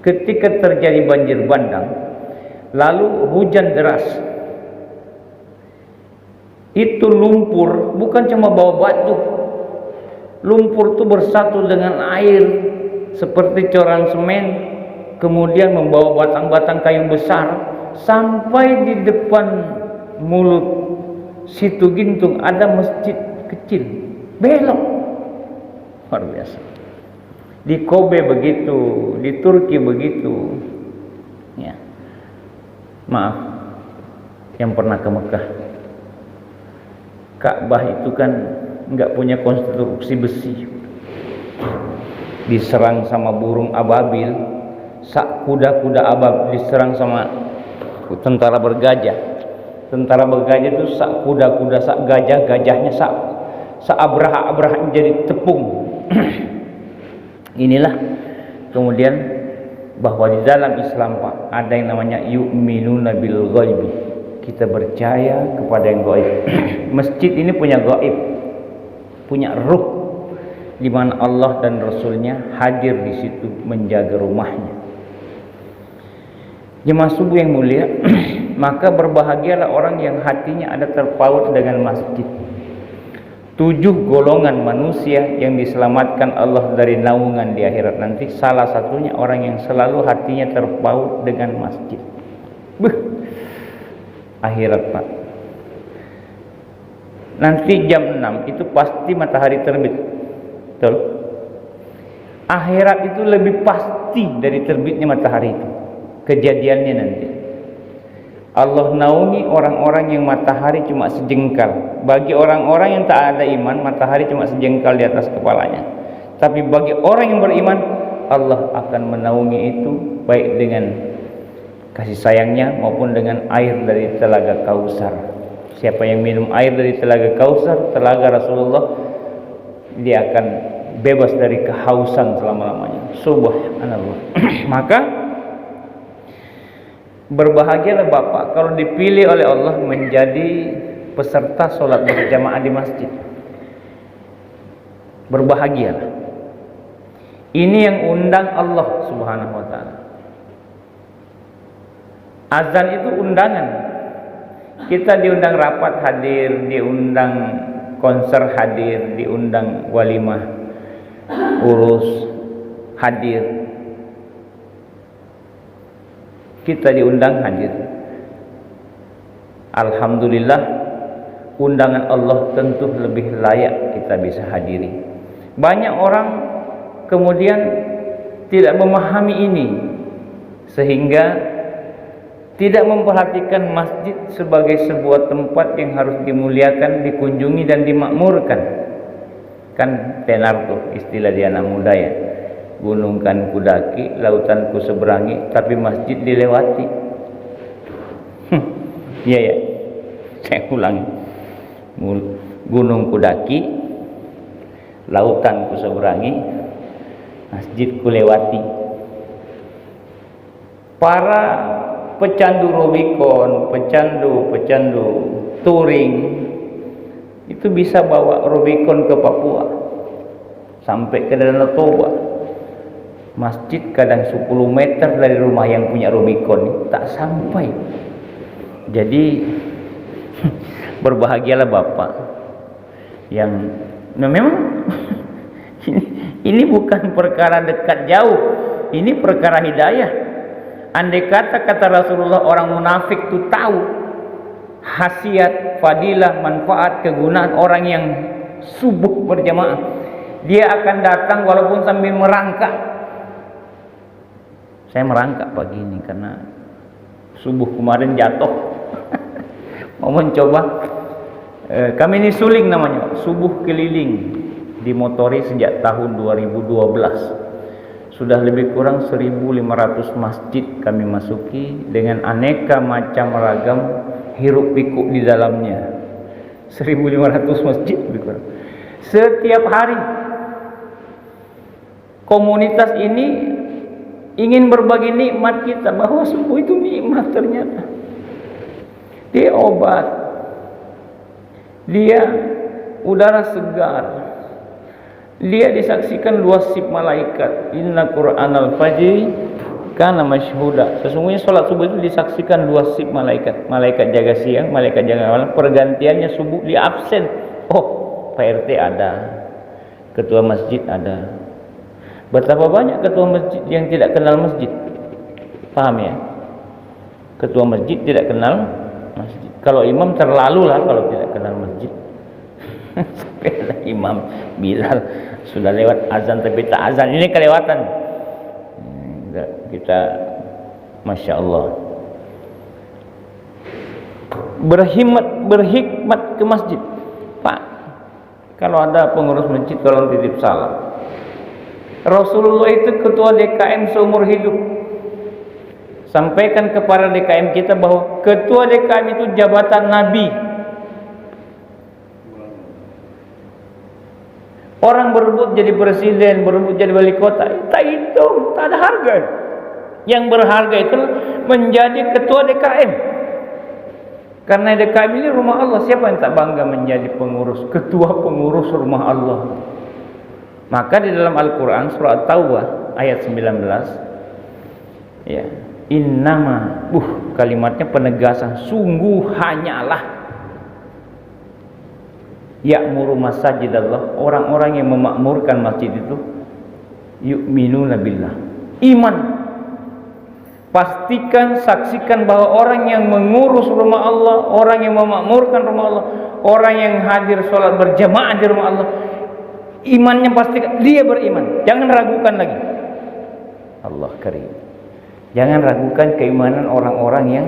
ketika terjadi banjir bandang, lalu hujan deras, itu lumpur bukan cuma bawa batu, lumpur itu bersatu dengan air seperti coran semen, kemudian membawa batang-batang kayu besar sampai di depan mulut Situ Gintung ada masjid kecil, belok, luar biasa. Di Kobe begitu, di Turki begitu. Ya. Maaf, yang pernah ke Mekah, Ka'bah itu kan nggak punya konstruksi besi, diserang sama burung ababil, kuda-kuda ababil diserang sama tentara bergajah. Tentara bergajah itu sak kuda-kuda, sak gajah-gajahnya sak abraha-abraha jadi tepung. Inilah kemudian bahwa di dalam Islam Pak ada yang namanya yu'minuna bil ghaibi. Kita percaya kepada yang gaib. Masjid ini punya gaib, punya ruh, di mana Allah dan Rasulnya hadir di situ menjaga rumahnya. Jemaah subuh yang mulia, maka berbahagialah orang yang hatinya ada terpaut dengan masjid. 7 golongan manusia yang diselamatkan Allah dari naungan di akhirat nanti, salah satunya orang yang selalu hatinya terpaut dengan masjid. Akhirat Pak, nanti jam 6 itu pasti matahari terbit, betul? Akhirat itu lebih pasti dari terbitnya matahari itu kejadiannya nanti. Allah naungi orang-orang yang matahari cuma sejengkal. Bagi orang-orang yang tak ada iman, matahari cuma sejengkal di atas kepalanya. Tapi bagi orang yang beriman, Allah akan menaungi itu baik dengan kasih sayangnya maupun dengan air dari telaga Kausar. Siapa yang minum air dari telaga Kausar, telaga Rasulullah, dia akan bebas dari kehausan selama-lamanya. Subhanallah. Maka berbahagialah Bapak kalau dipilih oleh Allah menjadi peserta sholat berjamaah di masjid. Berbahagialah. Ini yang undang Allah Subhanahu wa ta'ala. Azan itu undangan. Kita diundang rapat hadir, diundang konser hadir, diundang walimah urus hadir. Kita diundang hadir. Alhamdulillah, undangan Allah tentu lebih layak kita bisa hadiri. Banyak orang kemudian tidak memahami ini, sehingga tidak memperhatikan masjid sebagai sebuah tempat yang harus dimuliakan, dikunjungi dan dimakmurkan. Kan tenar tuh istilah di anak muda ya, gunung kan kudaki, lautan ku seberangi, tapi masjid dilewati. Iya ya, saya ulangi. Gunung kudaki, lautan ku seberangi, masjid ku lewati. Para pecandu Rubicon, pecandu touring itu bisa bawa Rubicon ke Papua sampai ke Danau Toba. Masjid kadang 10 meter dari rumah yang punya Rubicon tak sampai. Jadi berbahagialah Bapak yang memang ini bukan perkara dekat jauh, ini perkara hidayah. Andai kata Rasulullah orang munafik itu tahu khasiat, fadilah, manfaat, kegunaan orang yang subuh berjamaah, dia akan datang walaupun sambil merangkak. Saya merangkak pagi ini karena subuh kemarin jatuh. Mau mencoba. Kami ini suling namanya, subuh keliling, dimotori sejak tahun 2012. Sudah lebih kurang 1.500 masjid kami masuki dengan aneka macam ragam hiruk pikuk di dalamnya. 1.500 masjid lebih kurang. Setiap hari komunitas ini ingin berbagi nikmat kita, bahwa subuh itu nikmat ternyata. Dia obat, dia udara segar, dia disaksikan 2 sip malaikat. Inna Qur'anal fajri Karena masyhuda, sesungguhnya sholat subuh itu disaksikan 2 sif malaikat, malaikat jaga siang, malaikat jaga malam. Pergantiannya subuh di absen. Oh, Pak RT ada, ketua masjid ada. Betapa banyak ketua masjid yang tidak kenal masjid. Paham ya? Ketua masjid tidak kenal masjid. Kalau imam terlalu lah kalau tidak kenal masjid. Imam Bilal sudah lewat azan tapi tak azan, ini kelewatan. Kita Masya Allah berhikmat ke masjid. Pak, kalau ada pengurus masjid tolong titip salam. Rasulullah itu ketua DKM seumur hidup. Sampaikan kepada DKM kita bahwa ketua DKM itu jabatan Nabi. Orang berebut jadi presiden, berebut jadi wali kota, itu tak ada harga. Yang berharga itu menjadi ketua DKM. Karena DKM ini rumah Allah. Siapa yang tak bangga menjadi pengurus, ketua pengurus rumah Allah? Maka di dalam Al-Quran surah Taubah ayat 19, ya, innama, kalimatnya penegasan, sungguh hanyalah ya'muru masajidallah, orang-orang yang memakmurkan masjid itu yu'minuna billah, iman. Pastikan, saksikan bahwa orang yang mengurus rumah Allah, orang yang memakmurkan rumah Allah, orang yang hadir sholat berjamaah di rumah Allah, imannya pastikan dia beriman. Jangan ragukan lagi. Allah karim. Jangan ragukan keimanan orang-orang yang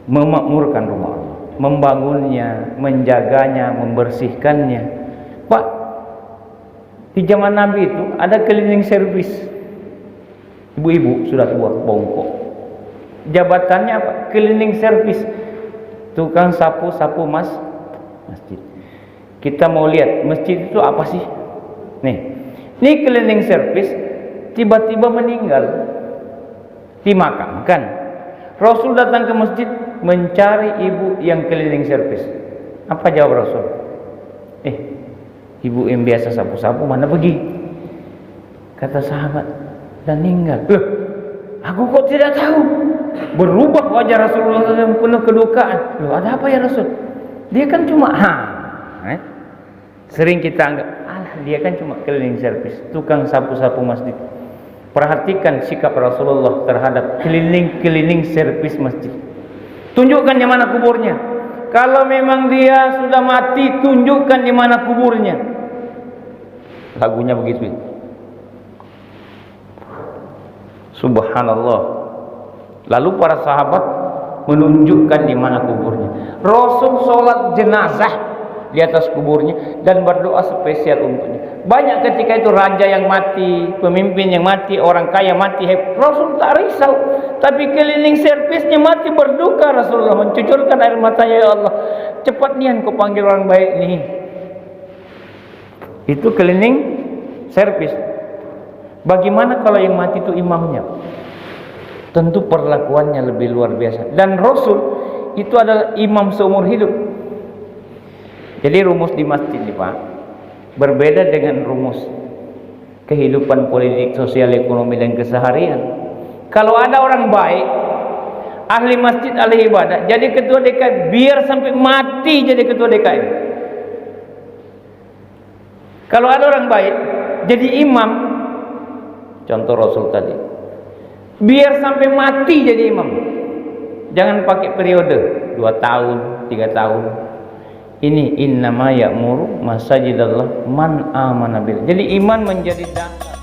memakmurkan rumah Allah, membangunnya, menjaganya, membersihkannya. Pak, di zaman Nabi itu ada cleaning service. Ibu-ibu sudah tua, bongkok. Jabatannya apa? Cleaning service. Tukang sapu-sapu masjid. Kita mau lihat masjid itu apa sih? Nih cleaning service tiba-tiba meninggal, dimakamkan. Rasul datang ke masjid mencari ibu yang cleaning service. Apa jawab Rasul? Ibu yang biasa sapu-sapu mana pergi? Kata sahabat, dan meninggal. Loh, aku kok tidak tahu. Berubah wajah Rasulullah yang penuh kedukaan. Loh, ada apa ya Rasul? Dia kan cuma sering kita anggap, dia kan cuma cleaning service, tukang sapu-sapu masjid. Perhatikan sikap Rasulullah terhadap cleaning service masjid. Tunjukkan di mana kuburnya. Kalau memang dia sudah mati, tunjukkan di mana kuburnya. Lagunya begitu. Subhanallah. Lalu para sahabat menunjukkan di mana kuburnya. Rasul sholat jenazah di atas kuburnya dan berdoa spesial untuknya. Banyak ketika itu raja yang mati, pemimpin yang mati, orang kaya mati, Rasul tak risau. Tapi cleaning service-nya mati berduka. Rasulullah mencucurkan air matanya, ya Allah, cepat nian kau panggil orang baik nih. Itu cleaning service. Bagaimana kalau yang mati itu imamnya? Tentu perlakuannya lebih luar biasa. Dan Rasul itu adalah imam seumur hidup. Jadi rumus di masjid nih Pak, berbeda dengan rumus kehidupan politik, sosial, ekonomi dan keseharian. Kalau ada orang baik, ahli masjid, ahli ibadah, jadi ketua DKM, biar sampai mati jadi ketua DKM. Kalau ada orang baik, jadi imam, contoh Rasul tadi, biar sampai mati jadi imam. Jangan pakai periode 2 tahun, 3 tahun. Ini innama ya'muru masajidallah man amana billah. Jadi iman menjadi dasar.